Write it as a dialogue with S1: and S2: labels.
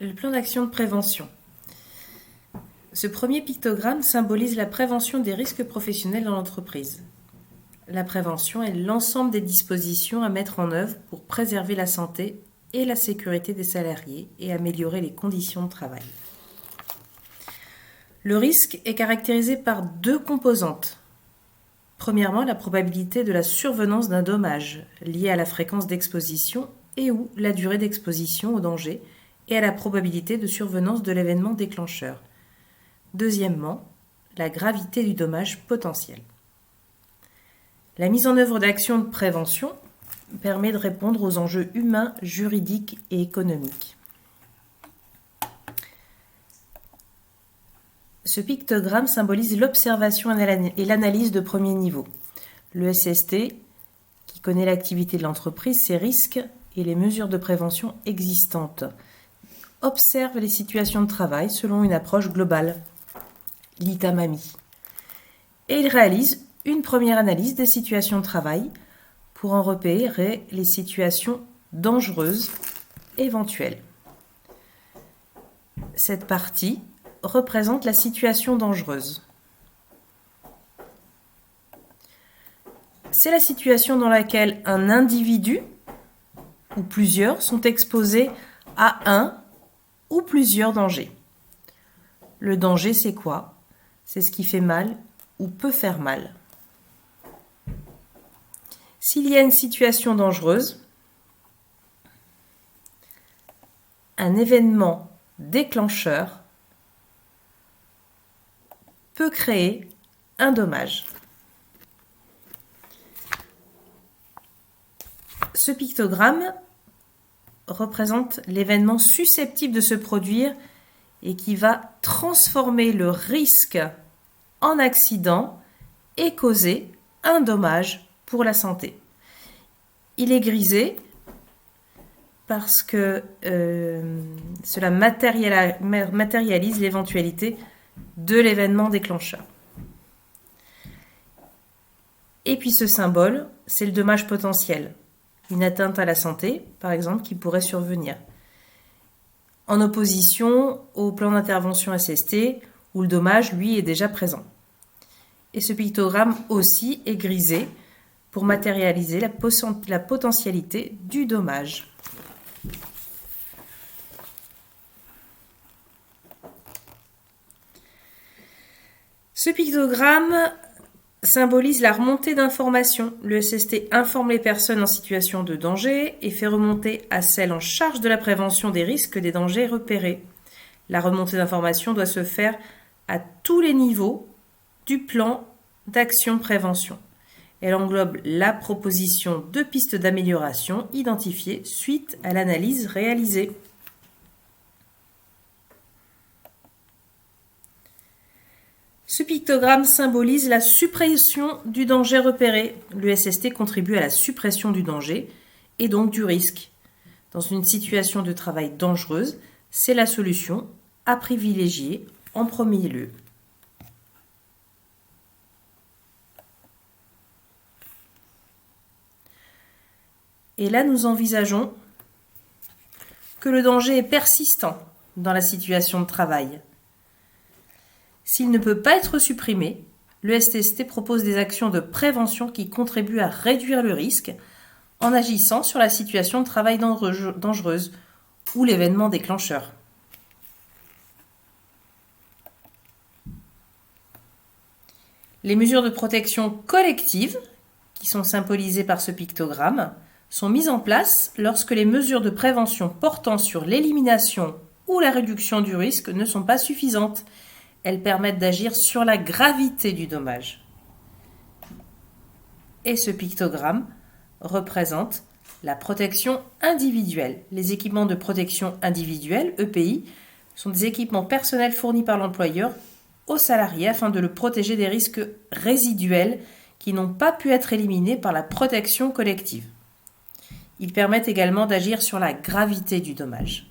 S1: Le plan d'action de prévention. Ce premier pictogramme symbolise la prévention des risques professionnels dans l'entreprise. La prévention est l'ensemble des dispositions à mettre en œuvre pour préserver la santé et la sécurité des salariés et améliorer les conditions de travail. Le risque est caractérisé par deux composantes. Premièrement, la probabilité de la survenance d'un dommage lié à la fréquence d'exposition et ou la durée d'exposition au danger et à la probabilité de survenance de l'événement déclencheur. Deuxièmement, la gravité du dommage potentiel. La mise en œuvre d'actions de prévention permet de répondre aux enjeux humains, juridiques et économiques. Ce pictogramme symbolise l'observation et l'analyse de premier niveau. Le SST, qui connaît l'activité de l'entreprise, ses risques et les mesures de prévention existantes, observe les situations de travail selon une approche globale, l'ITAMAMI. Et il réalise une première analyse des situations de travail pour en repérer les situations dangereuses éventuelles. Cette partie représente la situation dangereuse. C'est la situation dans laquelle un individu ou plusieurs sont exposés à un ou plusieurs dangers. Le danger, c'est quoi ? C'est ce qui fait mal ou peut faire mal. S'il y a une situation dangereuse, un événement déclencheur peut créer un dommage. Ce pictogramme représente l'événement susceptible de se produire et qui va transformer le risque en accident et causer un dommage pour la santé. Il est grisé parce que cela matérialise l'éventualité de l'événement déclencheur. Et puis ce symbole, c'est le dommage potentiel. Une atteinte à la santé, par exemple, qui pourrait survenir. En opposition au plan d'intervention SST, où le dommage, lui, est déjà présent. Et ce pictogramme aussi est grisé pour matérialiser la potentialité du dommage. Ce pictogramme symbolise la remontée d'informations. Le SST informe les personnes en situation de danger et fait remonter à celles en charge de la prévention des risques des dangers repérés. La remontée d'informations doit se faire à tous les niveaux du plan d'action prévention. Elle englobe la proposition de pistes d'amélioration identifiées suite à l'analyse réalisée. Ce pictogramme symbolise la suppression du danger repéré. Le SST contribue à la suppression du danger et donc du risque. Dans une situation de travail dangereuse, c'est la solution à privilégier en premier lieu. Et là, nous envisageons que le danger est persistant dans la situation de travail. S'il ne peut pas être supprimé, le SST propose des actions de prévention qui contribuent à réduire le risque en agissant sur la situation de travail dangereuse ou l'événement déclencheur. Les mesures de protection collective, qui sont symbolisées par ce pictogramme, sont mises en place lorsque les mesures de prévention portant sur l'élimination ou la réduction du risque ne sont pas suffisantes. Elles permettent d'agir sur la gravité du dommage. Et ce pictogramme représente la protection individuelle. Les équipements de protection individuelle, EPI, sont des équipements personnels fournis par l'employeur aux salariés afin de le protéger des risques résiduels qui n'ont pas pu être éliminés par la protection collective. Ils permettent également d'agir sur la gravité du dommage.